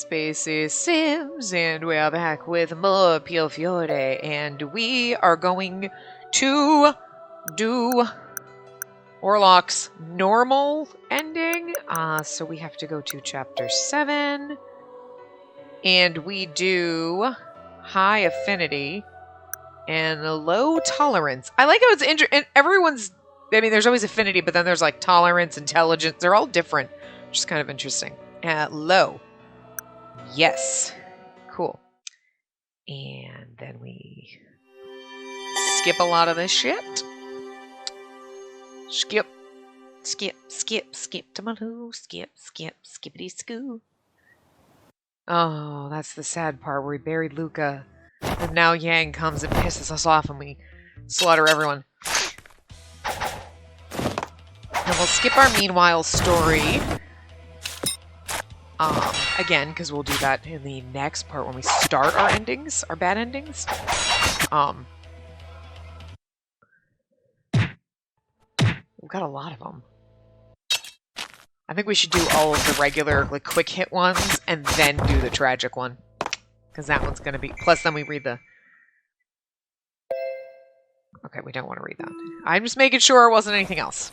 Spacey Sims, and we are back with more Piofiore, and we are going to do Warlock's normal ending. So we have to go to chapter 7, and we do high affinity and low tolerance. I like how it's and everyone's, I mean, there's always affinity, but then there's like tolerance, intelligence. They're all different, which is kind of interesting. Low. Yes. Cool. And then we skip a lot of this shit. Skip to my loo, skippity skoo. Oh, that's the sad part where we buried Luca. And now Yang comes and pisses us off and we slaughter everyone. And we'll skip our meanwhile story. Again, because we'll do that in the next part when we start our endings, our bad endings. We've got a lot of them. I think we should do all of the regular, like, quick hit ones, and then do the tragic one. Because that one's gonna be... Plus, then we read the... Okay, we don't want to read that. I'm just making sure it wasn't anything else.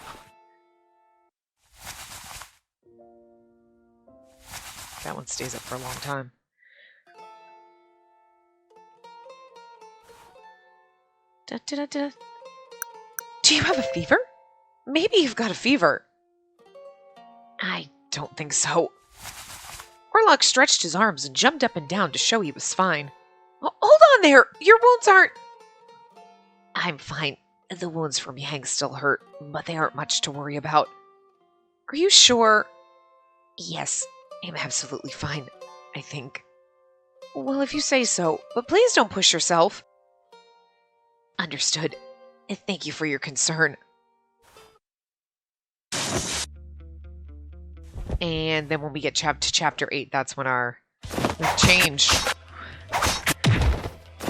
That one stays up for a long time. Da, da, da, da. Do you have a fever? Maybe you've got a fever. I don't think so. Warlock stretched his arms and jumped up and down to show he was fine. Hold on there! Your wounds aren't... I'm fine. The wounds from Yang still hurt, but they aren't much to worry about. Are you sure? Yes, I'm absolutely fine, I think. Well, if you say so, but please don't push yourself. Understood. Thank you for your concern. And then when we get to chapter 8, that's when we've changed.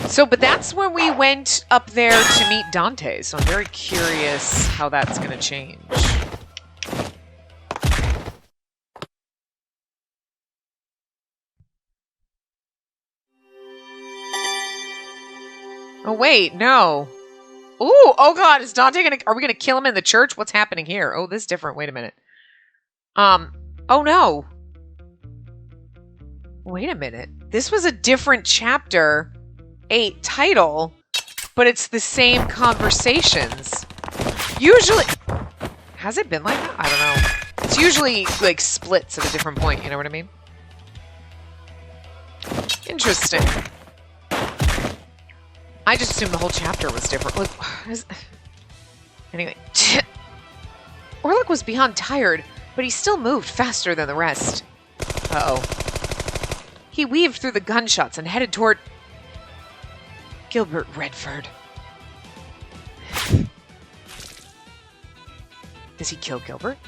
So, but that's when we went up there to meet Dante, so I'm very curious how that's going to change. Oh, wait, no. Ooh, oh god, is Dante gonna... Are we gonna kill him in the church? What's happening here? Oh, this is different. Wait a minute. Oh no. Wait a minute. This was a different chapter 8 title, but it's the same conversations. Usually... Has it been like that? I don't know. It's usually, like, splits at a different point, you know what I mean? Interesting. I just assumed the whole chapter was different. Look, anyway. Warlock was beyond tired, but he still moved faster than the rest. Uh-oh. He weaved through the gunshots and headed toward... Gilbert Redford. Does he kill Gilbert?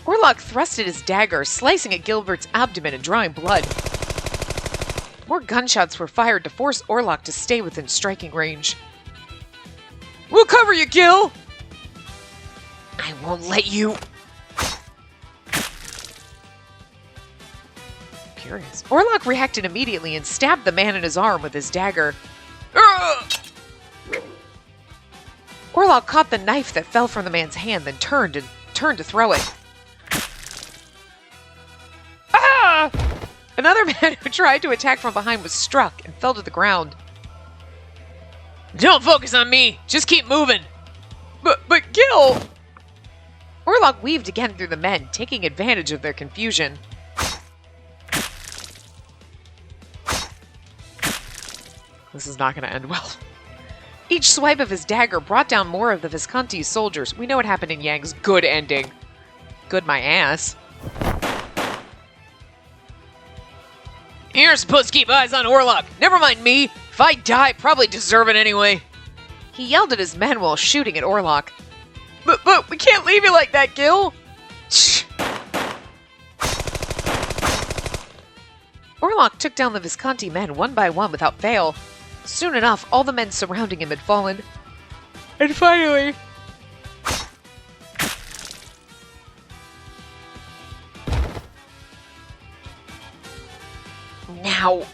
Warlock thrusted his dagger, slicing at Gilbert's abdomen and drawing blood. More gunshots were fired to force Warlock to stay within striking range. We'll cover you, Gil! I won't let you... Curious. Warlock reacted immediately and stabbed the man in his arm with his dagger. Warlock caught the knife that fell from the man's hand, then turned to throw it. Ah! Another man who tried to attack from behind was struck and fell to the ground. Don't focus on me! Just keep moving! But Gil! Warlock weaved again through the men, taking advantage of their confusion. This is not going to end well. Each swipe of his dagger brought down more of the Visconti's soldiers. We know what happened in Yang's good ending. Good my ass. You're supposed to keep eyes on Warlock. Never mind me. If I die, probably deserve it anyway. He yelled at his men while shooting at Warlock. But we can't leave you like that, Gil. Warlock took down the Visconti men one by one without fail. Soon enough, all the men surrounding him had fallen. And finally... now.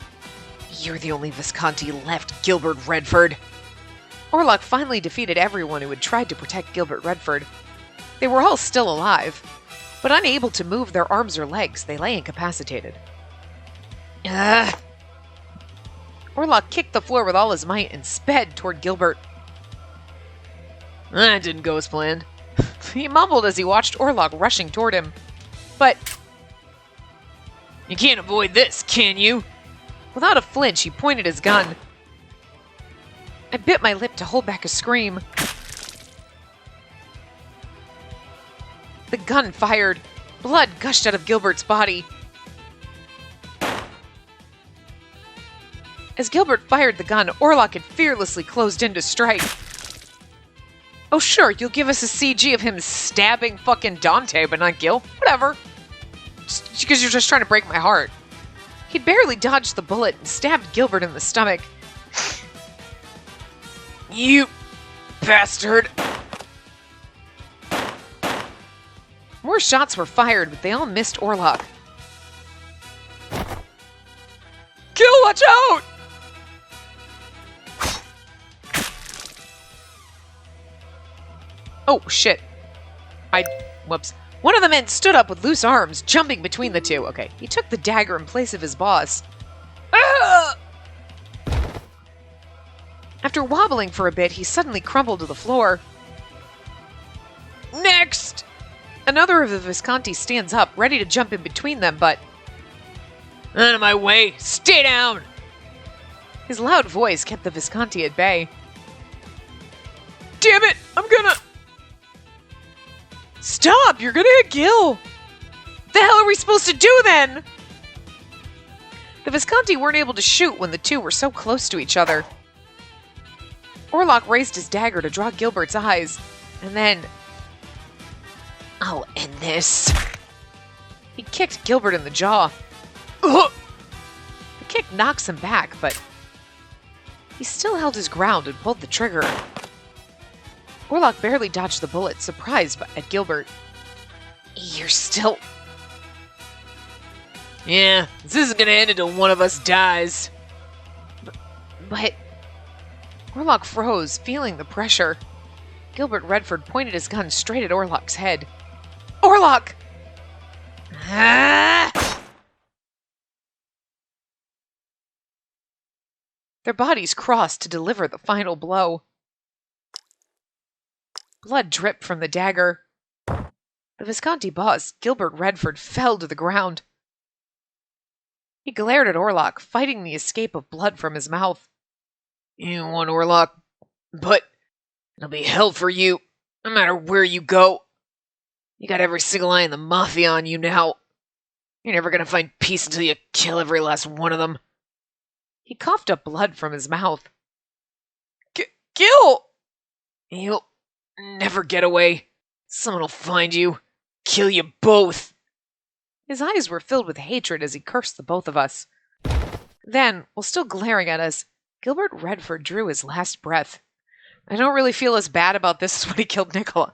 You're the only Visconti left, Gilbert Redford. Warlock finally defeated everyone who had tried to protect Gilbert Redford. They were all still alive, but unable to move their arms or legs, they lay incapacitated. Warlock kicked the floor with all his might and sped toward Gilbert. That didn't go as planned. He mumbled as he watched Warlock rushing toward him. But you can't avoid this, can you? Without a flinch, he pointed his gun. I bit my lip to hold back a scream. The gun fired. Blood gushed out of Gilbert's body. As Gilbert fired the gun, Warlock had fearlessly closed in to strike. Oh sure, you'll give us a CG of him stabbing fucking Dante, but not Gil? Whatever. Just because you're just trying to break my heart. He'd barely dodged the bullet and stabbed Gilbert in the stomach. You bastard! More shots were fired, but they all missed Warlock. Gil, watch out! Oh, shit. Whoops. One of the men stood up with loose arms, jumping between the two. Okay, he took the dagger in place of his boss. Ah! After wobbling for a bit, he suddenly crumbled to the floor. Next! Another of the Visconti stands up, ready to jump in between them, but... Out of my way! Stay down! His loud voice kept the Visconti at bay. Damn it! I'm gonna... Stop! You're gonna hit Gil! The hell are we supposed to do then? The Visconti weren't able to shoot when the two were so close to each other. Warlock raised his dagger to draw Gilbert's eyes, and then... I'll end this. He kicked Gilbert in the jaw. Ugh! The kick knocks him back, but he still held his ground and pulled the trigger. Warlock barely dodged the bullet, surprised at Gilbert. You're still... Yeah, this isn't gonna end until one of us dies. But... Warlock froze, feeling the pressure. Gilbert Redford pointed his gun straight at Warlock's head. Warlock! Ah! Their bodies crossed to deliver the final blow. Blood dripped from the dagger. The Visconti boss, Gilbert Redford, fell to the ground. He glared at Warlock, fighting the escape of blood from his mouth. You won, Warlock, but it'll be hell for you, no matter where you go. You got every single eye in the Mafia on you now. You're never gonna find peace until you kill every last one of them. He coughed up blood from his mouth. Gil! You'll never get away. Someone will find you. Kill you both. His eyes were filled with hatred as he cursed the both of us. Then, while still glaring at us, Gilbert Redford drew his last breath. I don't really feel as bad about this as when he killed Nicola.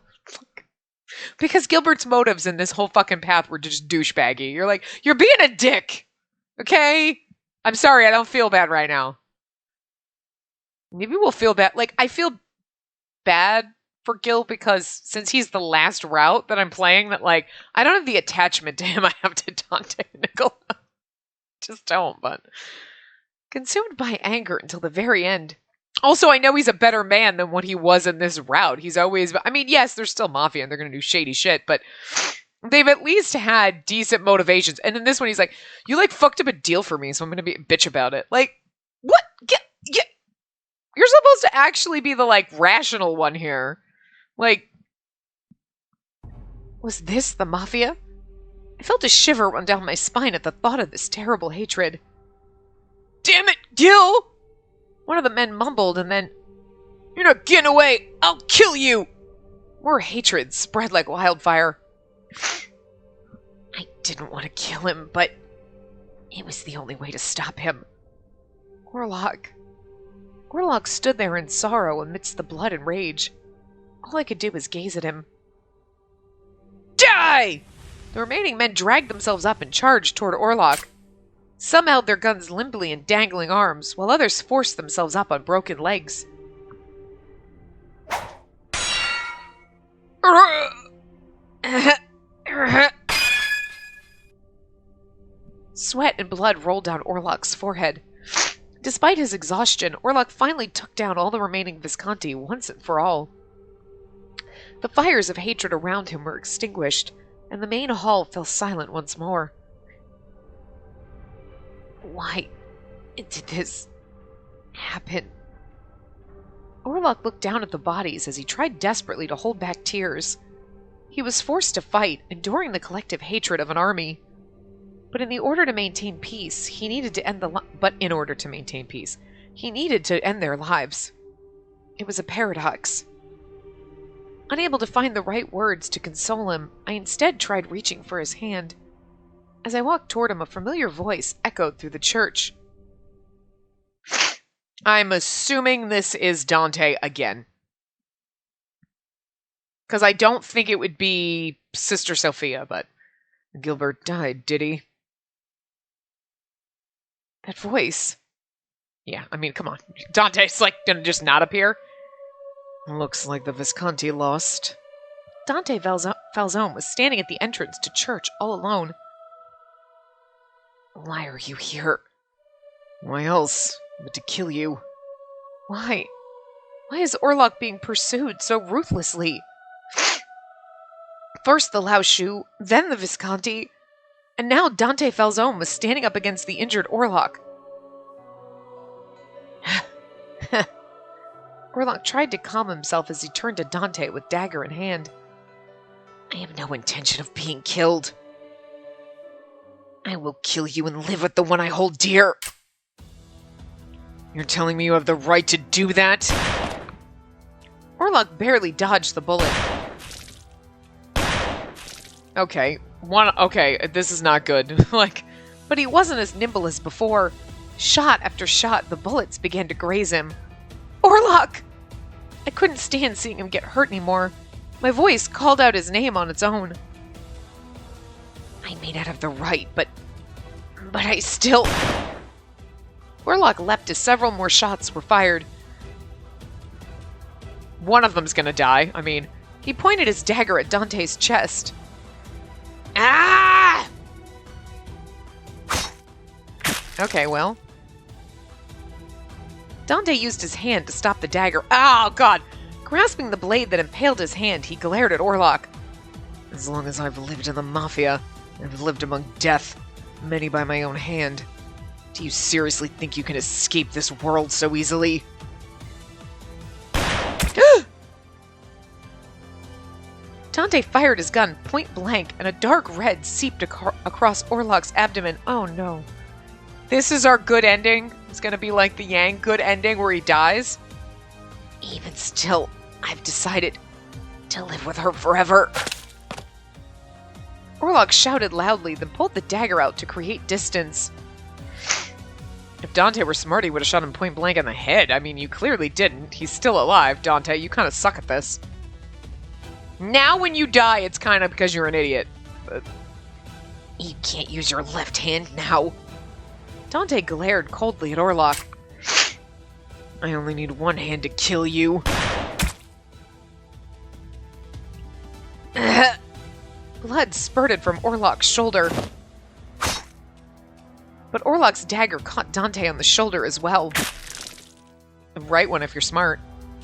Because Gilbert's motives in this whole fucking path were just douchebaggy. You're like, you're being a dick. Okay? I'm sorry, I don't feel bad right now. Maybe we'll feel bad. Like, I feel bad for Gil because since he's the last route that I'm playing, that like, I don't have the attachment to him I have to Dante and Nicola. Just don't, but... Consumed by anger until the very end. Also, I know he's a better man than what he was in this route. He's always... I mean, yes, they're still Mafia and they're going to do shady shit, but they've at least had decent motivations. And in this one, he's like, you, like, fucked up a deal for me, so I'm going to be a bitch about it. Like, what? Get... You're supposed to actually be the, like, rational one here. Like, was this the Mafia? I felt a shiver run down my spine at the thought of this terrible hatred. Damn it, Gil! One of the men mumbled and then, you're not getting away! I'll kill you! More hatred spread like wildfire. I didn't want to kill him, but it was the only way to stop him. Warlock. Warlock stood there in sorrow amidst the blood and rage. All I could do was gaze at him. Die! The remaining men dragged themselves up and charged toward Warlock. Some held their guns limply in dangling arms, while others forced themselves up on broken legs. Sweat and blood rolled down Warlock's forehead. Despite his exhaustion, Warlock finally took down all the remaining Visconti once and for all. The fires of hatred around him were extinguished, and the main hall fell silent once more. Why did this happen? Warlock looked down at the bodies as he tried desperately to hold back tears. He was forced to fight, enduring the collective hatred of an army. But in order to maintain peace, he needed to end their lives. It was a paradox. Unable to find the right words to console him, I instead tried reaching for his hand. As I walked toward him, a familiar voice echoed through the church. I'm assuming this is Dante again. Because I don't think it would be Sister Sophia, but Gilbert died, did he? That voice. Yeah, I mean, come on. Dante's gonna just not appear? Looks like the Visconti lost. Dante Falzone was standing at the entrance to church all alone. Why are you here? Why else but to kill you? Why? Why is Warlock being pursued so ruthlessly? First the Laoshu, then the Visconti, and now Dante Falzone was standing up against the injured Warlock. Warlock tried to calm himself as he turned to Dante with dagger in hand. I have no intention of being killed. I will kill you and live with the one I hold dear. You're telling me you have the right to do that? Warlock barely dodged the bullet. Okay, this is not good. But he wasn't as nimble as before. Shot after shot, the bullets began to graze him. Warlock! I couldn't stand seeing him get hurt anymore. My voice called out his name on its own. I may not have the right, but I still... Warlock leapt as several more shots were fired. One of them's gonna die. I mean, he pointed his dagger at Dante's chest. Ah! Okay, well. Dante used his hand to stop the dagger. Oh, God! Grasping the blade that impaled his hand, he glared at Warlock. As long as I've lived in the Mafia, I've lived among death, many by my own hand. Do you seriously think you can escape this world so easily? Dante fired his gun point blank, and a dark red seeped across Warlock's abdomen. Oh no. This is our good ending? It's gonna be like the Yang good ending where he dies? Even still, I've decided to live with her forever. Warlock shouted loudly, then pulled the dagger out to create distance. If Dante were smart, he would have shot him point blank in the head. I mean, you clearly didn't. He's still alive, Dante. You kind of suck at this. Now when you die, it's kind of because you're an idiot. But you can't use your left hand now. Dante glared coldly at Warlock. I only need one hand to kill you. Blood spurted from Warlock's shoulder. But Warlock's dagger caught Dante on the shoulder as well. The right one if you're smart.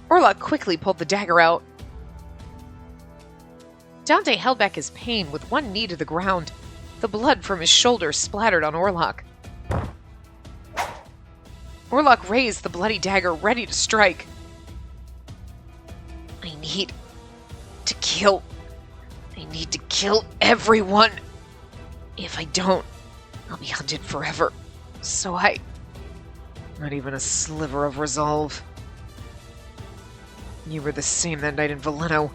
Warlock quickly pulled the dagger out. Dante held back his pain with one knee to the ground. The blood from his shoulder splattered on Warlock. Warlock raised the bloody dagger, ready to strike. I need to kill everyone. If I don't, I'll be hunted forever. So not even a sliver of resolve. You were the same that night in Veleno.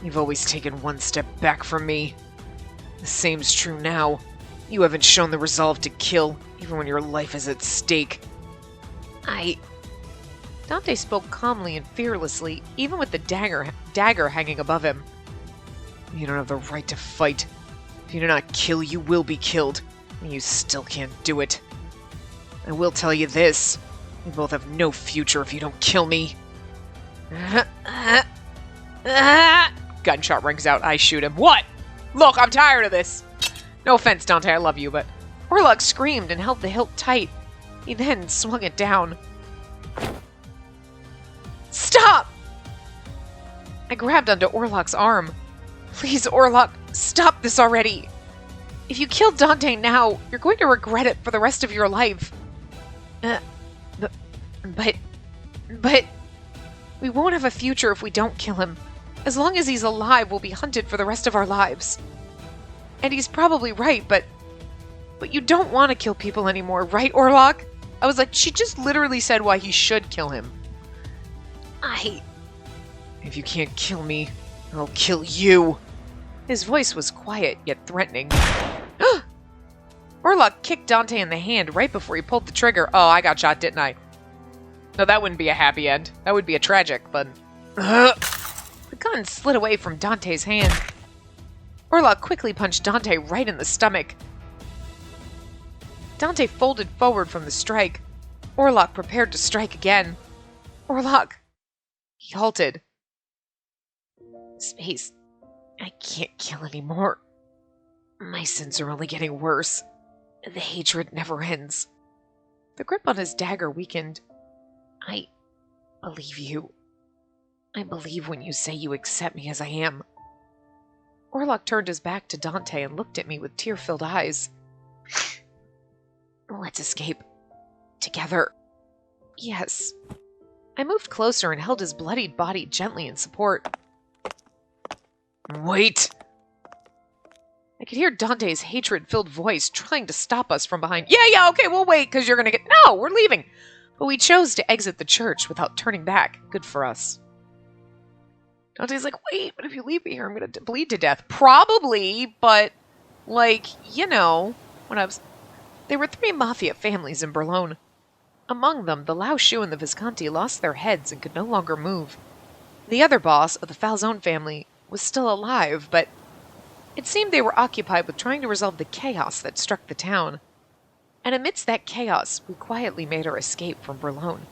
You've always taken one step back from me. The same's true now. You haven't shown the resolve to kill, even when your life is at stake. Dante spoke calmly and fearlessly, even with the dagger hanging above him. You don't have the right to fight. If you do not kill, you will be killed. And you still can't do it. I will tell you this. You both have no future if you don't kill me. Gunshot rings out. I shoot him. What? Look, I'm tired of this. No offense, Dante, I love you, but... Warlock screamed and held the hilt tight. He then swung it down. Stop! I grabbed onto Warlock's arm. Please, Warlock, stop this already. If you kill Dante now, you're going to regret it for the rest of your life. But... We won't have a future if we don't kill him. As long as he's alive, we'll be hunted for the rest of our lives. And he's probably right, but you don't want to kill people anymore, right, Warlock? I was like, she just literally said why he should kill him. If you can't kill me, I'll kill you. His voice was quiet, yet threatening. Warlock kicked Dante in the hand right before he pulled the trigger. Oh, I got shot, didn't I? No, that wouldn't be a happy end. That would be a tragic, but... The gun slid away from Dante's hand. Warlock quickly punched Dante right in the stomach. Dante folded forward from the strike. Warlock prepared to strike again. Warlock! He halted. Space, I can't kill anymore. My sins are only getting worse. The hatred never ends. The grip on his dagger weakened. I believe you. I believe when you say you accept me as I am. Warlock turned his back to Dante and looked at me with tear-filled eyes. Let's escape. Together. Yes. I moved closer and held his bloodied body gently in support. Wait! I could hear Dante's hatred-filled voice trying to stop us from behind. Yeah, okay, we'll wait, because you're gonna get... No, we're leaving! But we chose to exit the church without turning back. Good for us. Dante's like, wait, but if you leave me here, I'm gonna bleed to death. Probably, but, like, you know, when I was... There were 3 mafia families in Berlone. Among them, the Lao Shu and the Visconti lost their heads and could no longer move. The other boss of the Falzone family was still alive, but it seemed they were occupied with trying to resolve the chaos that struck the town. And amidst that chaos, we quietly made our escape from Berlone.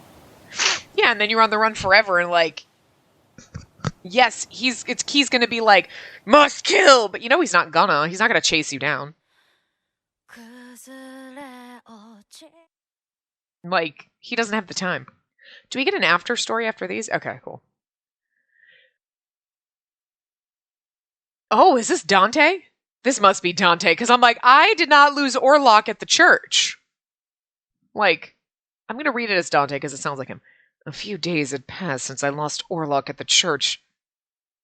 Yeah, and then you're on the run forever, and like... Yes, he's gonna be like, must kill! But you know he's not gonna. He's not gonna chase you down. Like, he doesn't have the time. Do we get an after story after these? Okay, cool. Oh, is this Dante? This must be Dante, because I'm like, I did not lose Warlock at the church. Like, I'm going to read it as Dante, because it sounds like him. A few days had passed since I lost Warlock at the church.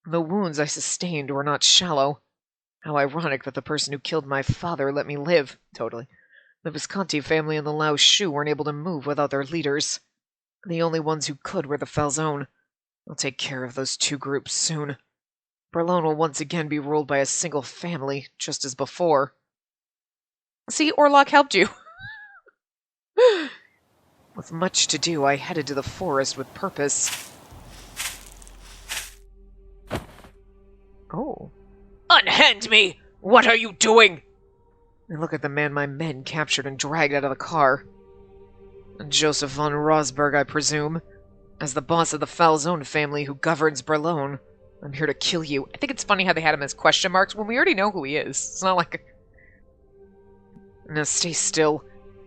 The wounds I sustained were not shallow. How ironic that the person who killed my father let me live. Totally. The Visconti family and the Lao Shu weren't able to move without their leaders. The only ones who could were the Falzone. I'll take care of those 2 groups soon. Berlone will once again be ruled by a single family, just as before. See, Warlock helped you. With much to do, I headed to the forest with purpose. Oh. Unhand me! What are you doing? I look at the man my men captured and dragged out of the car. Joseph von Rosberg, I presume. As the boss of the Falzone family who governs Berlone, I'm here to kill you. I think it's funny how they had him as question marks when we already know who he is. It's not like... Now stay still.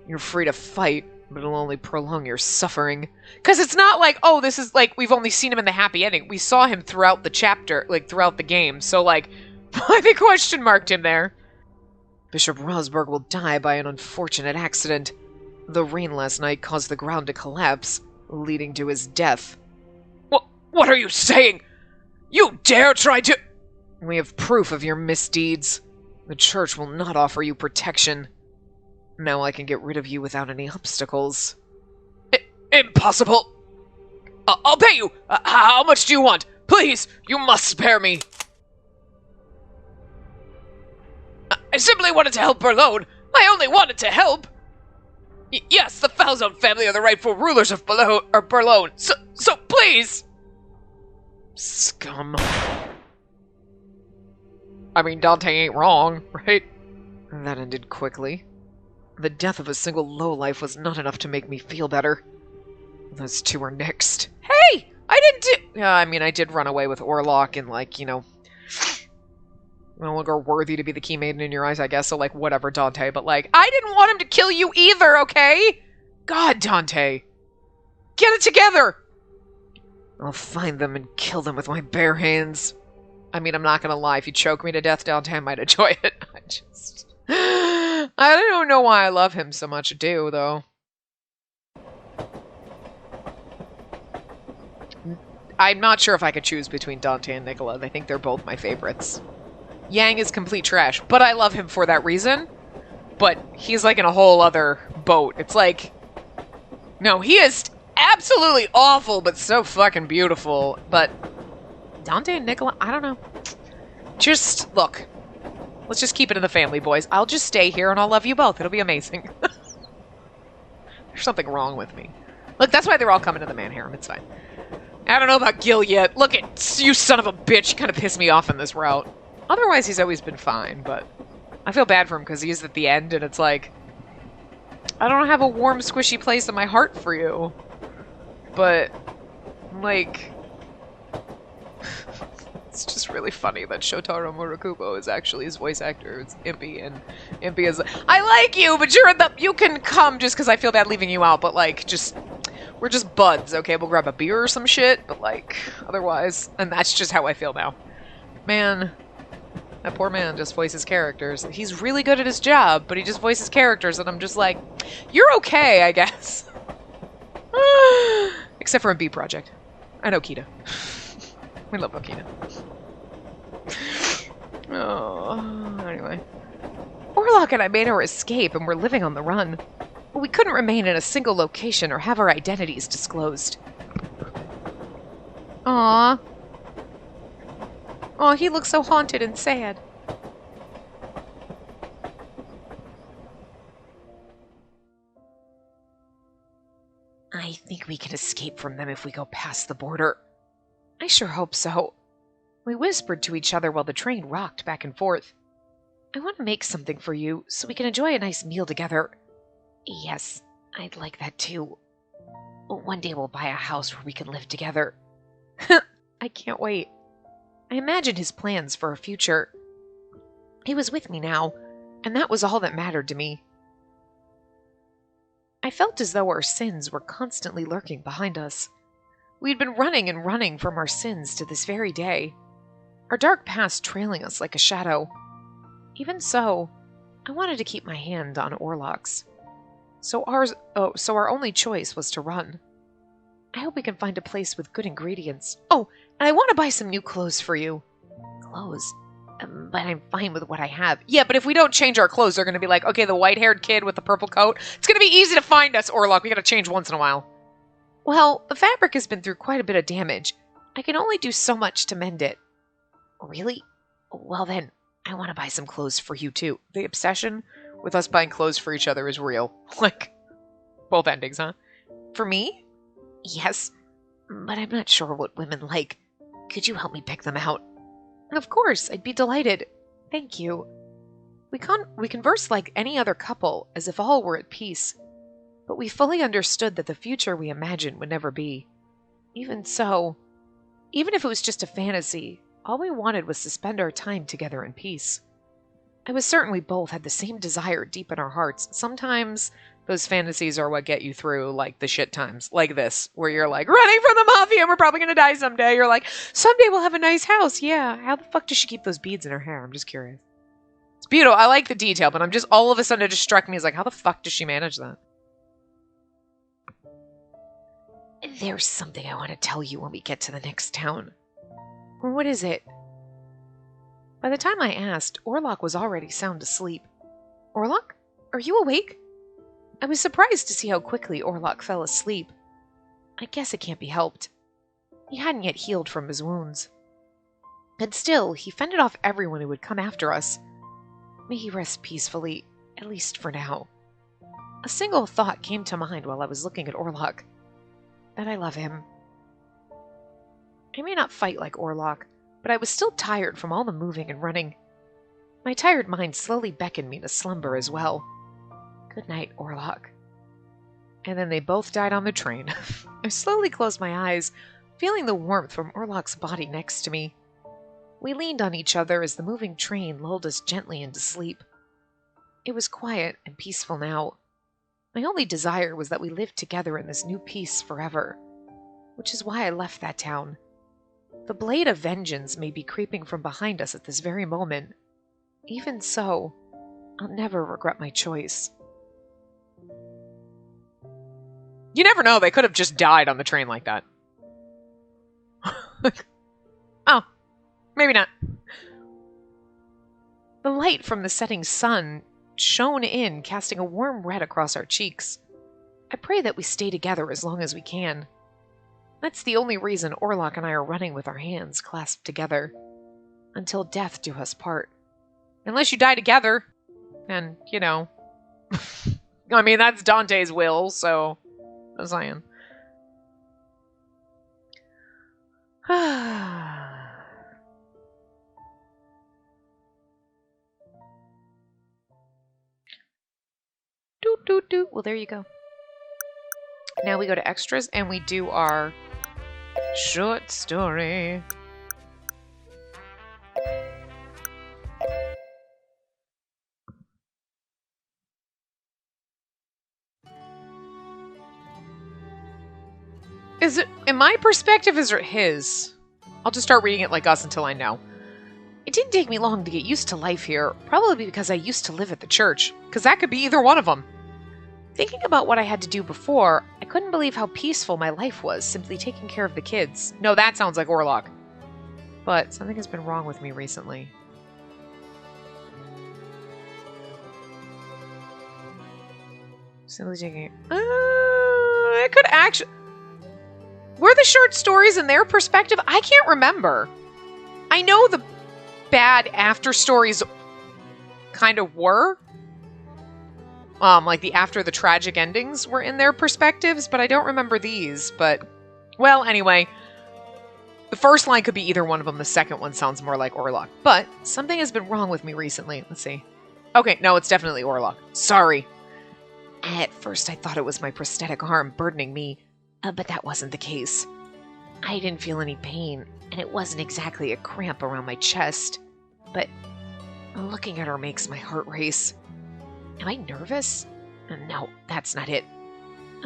You're free to fight, but it'll only prolong your suffering. Because it's not like, oh, this is like, we've only seen him in the happy ending. We saw him throughout the chapter, like, throughout the game. So, like, why they question marked him there? Bishop Rosberg will die by an unfortunate accident. The rain last night caused the ground to collapse, leading to his death. What are you saying? You dare try to... We have proof of your misdeeds. The church will not offer you protection. Now I can get rid of you without any obstacles. Impossible! I'll pay you! How much do you want? Please, you must spare me! I simply wanted to help Berlone. I only wanted to help! Yes, the Falzone family are the rightful rulers of Berlone, so please! Scum. I mean, Dante ain't wrong, right? That ended quickly. The death of a single lowlife was not enough to make me feel better. Those two are next. Hey! I didn't do... Yeah, I mean, I did run away with Warlock and, like, you know... no longer worthy to be the key maiden in your eyes, I guess, so, like, whatever, Dante. But, like, I didn't want him to kill you either, okay? God, Dante. Get it together! I'll find them and kill them with my bare hands. I mean, I'm not gonna lie. If you choke me to death, Dante, I might enjoy it. I just... I don't know why I love him so much. I do, though. I'm not sure if I could choose between Dante and Nicola. I think they're both my favorites. Yang is complete trash, but I love him for that reason. But he's like in a whole other boat. It's like... No, he is absolutely awful, but so fucking beautiful. But Dante and Nicola, I don't know. Just, look. Let's just keep it in the family, boys. I'll just stay here and I'll love you both. It'll be amazing. There's something wrong with me. Look, that's why they're all coming to the man harem. It's fine. I don't know about Gil yet. Look at you, son of a bitch. You kind of pissed me off on this route. Otherwise, he's always been fine, but I feel bad for him because he's at the end and it's like, I don't have a warm, squishy place in my heart for you. But, like, it's just really funny that Shotaro Murakubo is actually his voice actor. It's Impy, and Impy is, I like you, but you can come just because I feel bad leaving you out, but, like, we're just buds, okay? We'll grab a beer or some shit, but, like, otherwise, and that's just how I feel now. Man, that poor man just voices characters. He's really good at his job, but he just voices characters, and I'm just like, you're okay, I guess. Except for in B Project. And Okita. We love Okita. Oh, anyway. Warlock and I made our escape, and we're living on the run. We couldn't remain in a single location or have our identities disclosed. Aww. Aw, he looks so haunted and sad. I think we can escape from them if we go past the border. I sure hope so. We whispered to each other while the train rocked back and forth. I want to make something for you so we can enjoy a nice meal together. Yes, I'd like that too. One day we'll buy a house where we can live together. I can't wait. I imagined his plans for our future. He was with me now, and that was all that mattered to me. I felt as though our sins were constantly lurking behind us. We'd been running and running from our sins to this very day, our dark past trailing us like a shadow. Even so, I wanted to keep my hand on Warlock's. So our only choice was to run. I hope we can find a place with good ingredients. Oh, and I want to buy some new clothes for you. Clothes? But I'm fine with what I have. Yeah, but if we don't change our clothes, they're going to be like, okay, the white-haired kid with the purple coat, it's going to be easy to find us, Warlock. We got to change once in a while. Well, the fabric has been through quite a bit of damage. I can only do so much to mend it. Really? Well then, I want to buy some clothes for you too. The obsession with us buying clothes for each other is real. Like, both endings, huh? For me? Yes, but I'm not sure what women like. Could you help me pick them out? Of course, I'd be delighted. Thank you. We conversed like any other couple, as if all were at peace. But we fully understood that the future we imagined would never be. Even so, even if it was just a fantasy, all we wanted was to spend our time together in peace. I was certain we both had the same desire deep in our hearts. Sometimes those fantasies are what get you through, like, the shit times. Like this, where you're like, running from the mafia and we're probably gonna die someday. You're like, someday we'll have a nice house. Yeah, how the fuck does she keep those beads in her hair? I'm just curious. It's beautiful. I like the detail, but I'm just, all of a sudden it just struck me as like, how the fuck does she manage that? There's something I want to tell you when we get to the next town. What is it? By the time I asked, Warlock was already sound asleep. Warlock? Are you awake? I was surprised to see how quickly Warlock fell asleep. I guess it can't be helped. He hadn't yet healed from his wounds. And still, he fended off everyone who would come after us. May he rest peacefully, at least for now. A single thought came to mind while I was looking at Warlock. That I love him. I may not fight like Warlock, but I was still tired from all the moving and running. My tired mind slowly beckoned me to slumber as well. Good night, Warlock. And then they both died on the train. I slowly closed my eyes, feeling the warmth from Warlock's body next to me. We leaned on each other as the moving train lulled us gently into sleep. It was quiet and peaceful now. My only desire was that we lived together in this new peace forever, which is why I left that town. The blade of vengeance may be creeping from behind us at this very moment. Even so, I'll never regret my choice. You never know, they could have just died on the train like that. Oh, maybe not. The light from the setting sun shone in, casting a warm red across our cheeks. I pray that we stay together as long as we can. That's the only reason Warlock and I are running with our hands clasped together. Until death do us part. Unless you die together. And, you know. I mean, that's Dante's will, so... I'm saying. Doot, doot, doot. Well, there you go. Now we go to extras and we do our short story. Is it in my perspective, is it his? I'll just start reading it like us until I know. It didn't take me long to get used to life here, probably because I used to live at the church, because that could be either one of them. Thinking about what I had to do before, I couldn't believe how peaceful my life was, simply taking care of the kids. No, that sounds like Warlock. But something has been wrong with me recently. Simply taking... I could actually... Were the short stories in their perspective? I can't remember. I know the bad after stories kind of were. Like the after the tragic endings were in their perspectives, but I don't remember these. But, well, anyway. The first line could be either one of them. The second one sounds more like Warlock. But something has been wrong with me recently. Let's see. Okay, no, it's definitely Warlock. Sorry. At first I thought it was my prosthetic arm burdening me. But that wasn't the case. I didn't feel any pain, and it wasn't exactly a cramp around my chest. But looking at her makes my heart race. Am I nervous? No, that's not it.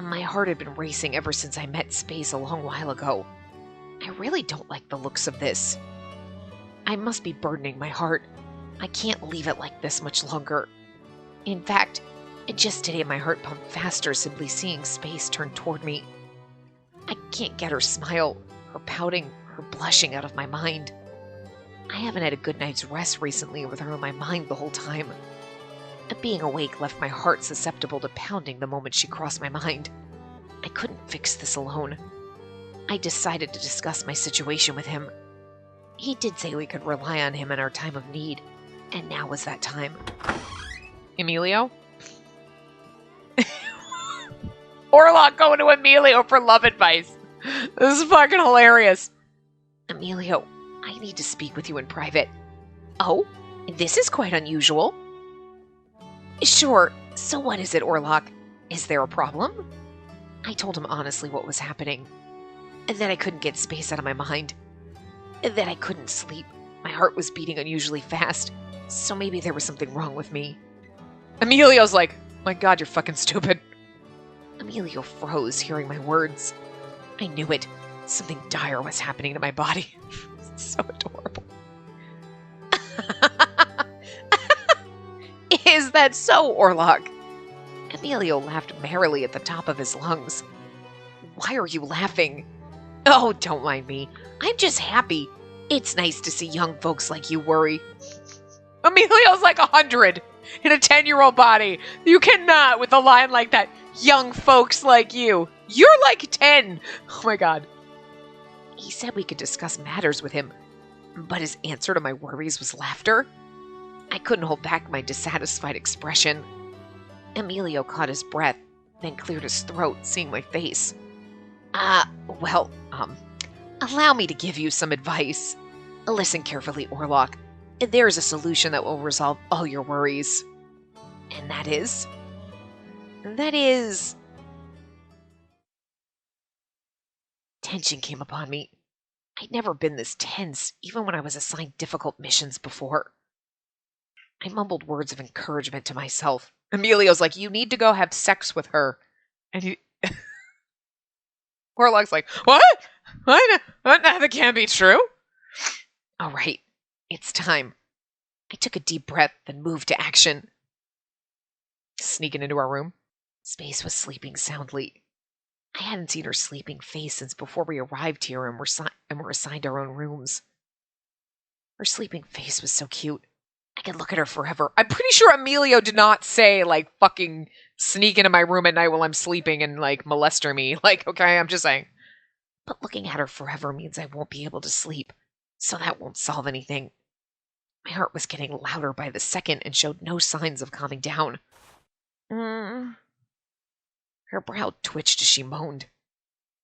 My heart had been racing ever since I met Spacey a long while ago. I really don't like the looks of this. I must be burdening my heart. I can't leave it like this much longer. In fact, just today my heart pumped faster simply seeing Spacey turn toward me. I can't get her smile, her pouting, her blushing out of my mind. I haven't had a good night's rest recently with her in my mind the whole time. Being awake left my heart susceptible to pounding the moment she crossed my mind. I couldn't fix this alone. I decided to discuss my situation with him. He did say we could rely on him in our time of need, and now was that time. Emilio? Warlock going to Emilio for love advice. This is fucking hilarious. Emilio, I need to speak with you in private. Oh, this is quite unusual. Sure, so what is it, Warlock? Is there a problem? I told him honestly what was happening. That I couldn't get Spacey out of my mind. That I couldn't sleep. My heart was beating unusually fast, so maybe there was something wrong with me. Emilio's like, my god, you're fucking stupid. Emilio froze, hearing my words. I knew it. Something dire was happening to my body. It's so adorable. Is that so, Warlock? Emilio laughed merrily at the top of his lungs. Why are you laughing? Oh, don't mind me. I'm just happy. It's nice to see young folks like you worry. Emilio's like 100 in a 10-year-old body. You cannot with a line like that. Young folks like you. You're like 10. Oh my god. He said we could discuss matters with him, but his answer to my worries was laughter. I couldn't hold back my dissatisfied expression. Emilio caught his breath, then cleared his throat, seeing my face. Allow me to give you some advice. Listen carefully, Warlock. There is a solution that will resolve all your worries. And that is? That is... Tension came upon me. I'd never been this tense, even when I was assigned difficult missions before. I mumbled words of encouragement to myself. Emilio's like, you need to go have sex with her. And he... Warlock's like, what? What? That can't be true. All right, it's time. I took a deep breath, then moved to action. Sneaking into our room. Space was sleeping soundly. I hadn't seen her sleeping face since before we arrived here and were assigned our own rooms. Her sleeping face was so cute. I could look at her forever. I'm pretty sure Emilio did not say, like, fucking sneak into my room at night while I'm sleeping and, like, molester me. Like, okay, I'm just saying. But looking at her forever means I won't be able to sleep, so that won't solve anything. My heart was getting louder by the second and showed no signs of calming down. Her brow twitched as she moaned.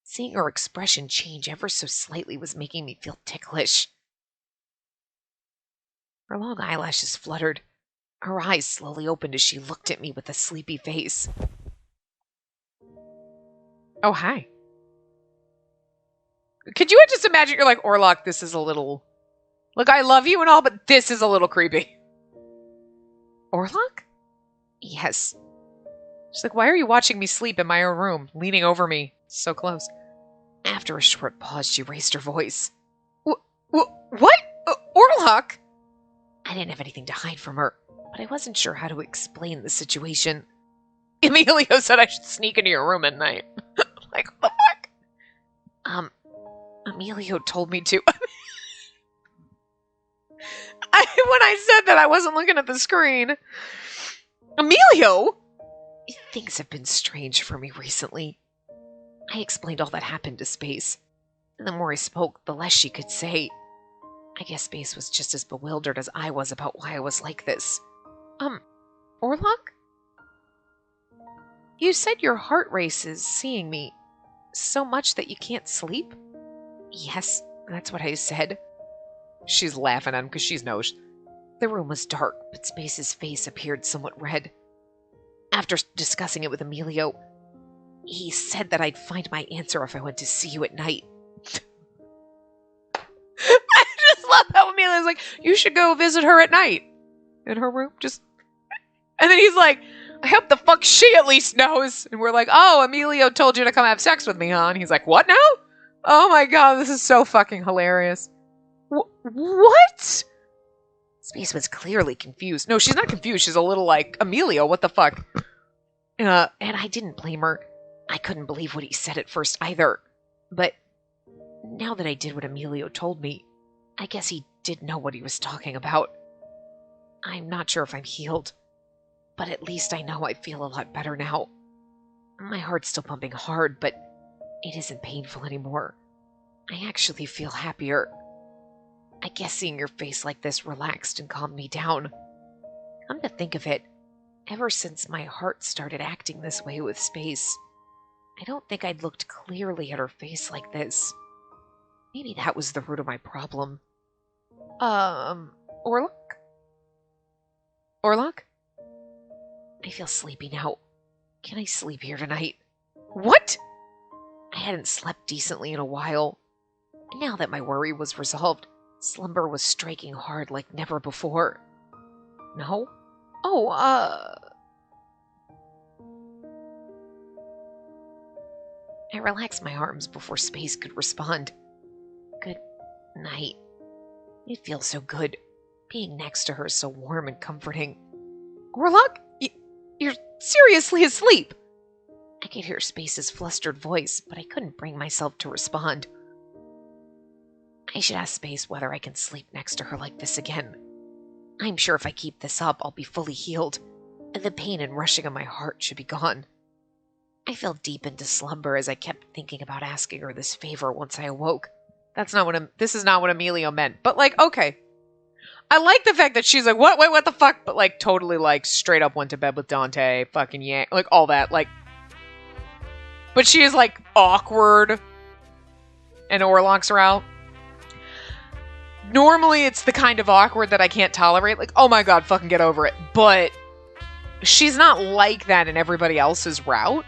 Seeing her expression change ever so slightly was making me feel ticklish. Her long eyelashes fluttered. Her eyes slowly opened as she looked at me with a sleepy face. Oh, hi. Could you just imagine, you're like, Warlock, this is a little... Look, I love you and all, but this is a little creepy. Warlock? Yes. She's like, why are you watching me sleep in my own room, leaning over me so close? After a short pause, she raised her voice. What? Warlock? I didn't have anything to hide from her, but I wasn't sure how to explain the situation. Emilio said I should sneak into your room at night. Like, what the fuck? Emilio told me to. When I said that, I wasn't looking at the screen. Emilio? Things have been strange for me recently. I explained all that happened to Space, and the more I spoke, the less she could say. I guess Space was just as bewildered as I was about why I was like this. Warlock? You said your heart races seeing me so much that you can't sleep? Yes, that's what I said. She's laughing at him because she knows. The room was dark, but Space's face appeared somewhat red. After discussing it with Emilio, he said that I'd find my answer if I went to see you at night. I just love how Emilio's like, you should go visit her at night. In her room, just... And then he's like, I hope the fuck she at least knows. And we're like, oh, Emilio told you to come have sex with me, huh? And he's like, what now? Oh my god, this is so fucking hilarious. What? Space was clearly confused. No, she's not confused. She's a little like, Emilio, what the fuck? And I didn't blame her. I couldn't believe what he said at first either. But now that I did what Emilio told me, I guess he did know what he was talking about. I'm not sure if I'm healed, but at least I know I feel a lot better now. My heart's still pumping hard, but it isn't painful anymore. I actually feel happier. I guess seeing your face like this relaxed and calmed me down. Come to think of it, ever since my heart started acting this way with Space, I don't think I'd looked clearly at her face like this. Maybe that was the root of my problem. Warlock? Warlock? I feel sleepy now. Can I sleep here tonight? What? I hadn't slept decently in a while. Now that my worry was resolved, slumber was striking hard like never before. No? Oh, I relaxed my arms before Space could respond. Good night. It feels so good. Being next to her is so warm and comforting. Warlock? You're seriously asleep? I could hear Space's flustered voice, but I couldn't bring myself to respond. I should ask Space whether I can sleep next to her like this again. I'm sure if I keep this up, I'll be fully healed, and the pain and rushing of my heart should be gone. I fell deep into slumber as I kept thinking about asking her this favor once I awoke. This is not what Emilio meant, but like, okay. I like the fact that she's like, what the fuck? But like, totally like, straight up went to bed with Dante, fucking yeah, like all that, like. But she is like, awkward, and Warlocks her out. Normally, it's the kind of awkward that I can't tolerate. Like, oh my god, fucking get over it. But she's not like that in everybody else's route.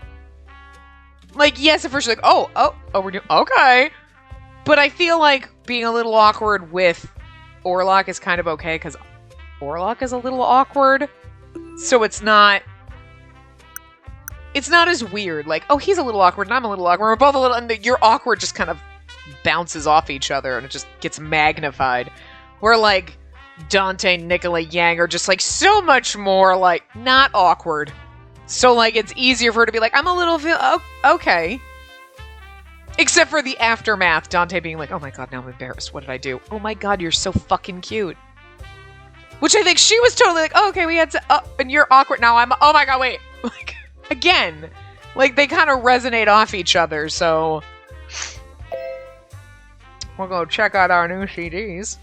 Like, yes, at first you're like, oh, we're doing, okay. But I feel like being a little awkward with Warlock is kind of okay, because Warlock is a little awkward. So it's not as weird. Like, oh, he's a little awkward and I'm a little awkward. We're both a little, and your awkward just kind of bounces off each other and it just gets magnified. Where, like, Dante, Nicola, Yang are just, like, so much more, like, not awkward. So, like, it's easier for her to be like, I'm a little okay. Except for the aftermath, Dante being like, oh my god, now I'm embarrassed. What did I do? Oh my god, you're so fucking cute. Which I think she was totally like, oh, okay, we had to, and you're awkward now. Oh my god, wait. Like, again, like, they kind of resonate off each other, so we'll go check out our new CDs.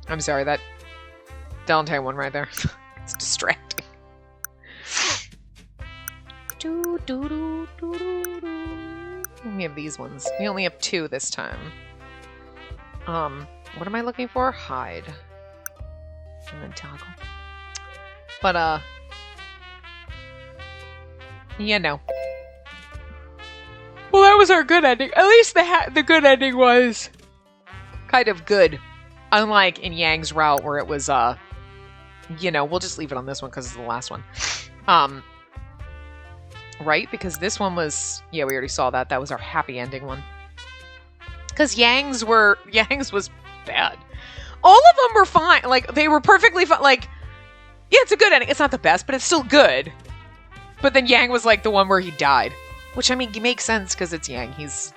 I'm sorry, that Dante one right there. It's distracting. We have these ones. We only have 2 this time. What am I looking for? Hide. And then toggle. But, yeah, no. Well, that was our good ending. At least the good ending was kind of good. Unlike in Yang's route where it was, you know, we'll just leave it on this one because it's the last one. Right? Because this one was, yeah, we already saw that. That was our happy ending one. Because Yang's was bad. All of them were fine. Like, they were perfectly fine. Like, yeah, it's a good ending. It's not the best, but it's still good. But then Yang was, like, the one where he died. Which, I mean, makes sense because it's Yang. He's,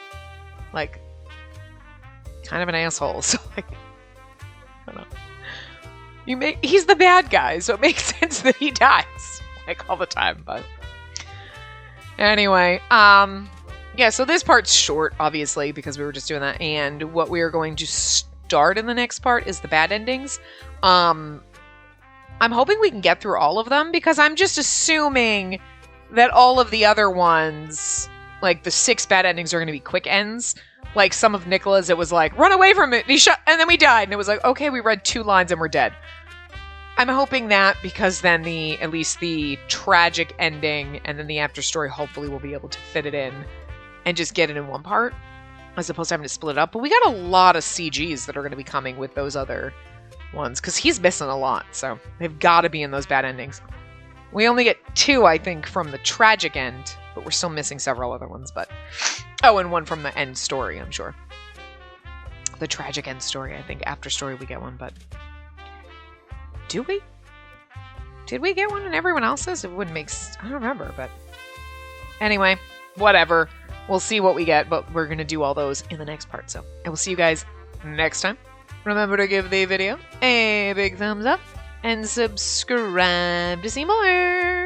like, kind of an asshole. So, like, I don't know. He's the bad guy, so it makes sense that he dies. Like, all the time, but anyway, yeah, so this part's short, obviously, because we were just doing that, and what we are going to start in the next part is the bad endings. I'm hoping we can get through all of them, because I'm just assuming that all of the other ones, like the 6 bad endings, are going to be quick ends. Like some of Nicola's, it was like, run away from it, and then we died, and it was like, okay, we read 2 lines and we're dead. I'm hoping that, because then at least the tragic ending and then the after story hopefully will be able to fit it in and just get it in one part, as opposed to having to split it up. But we got a lot of CGs that are going to be coming with those other ones, because he's missing a lot, so they've got to be in those bad endings. We only get 2, I think, from the tragic end, but we're still missing several other ones. But oh, and 1 from the end story, I'm sure. The tragic end story, I think. After story, we get 1, but do we? Did we get 1 in everyone else's? It wouldn't make I don't remember, but anyway, whatever. We'll see what we get, but we're going to do all those in the next part. So I will see you guys next time. Remember to give the video a big thumbs up and subscribe to see more.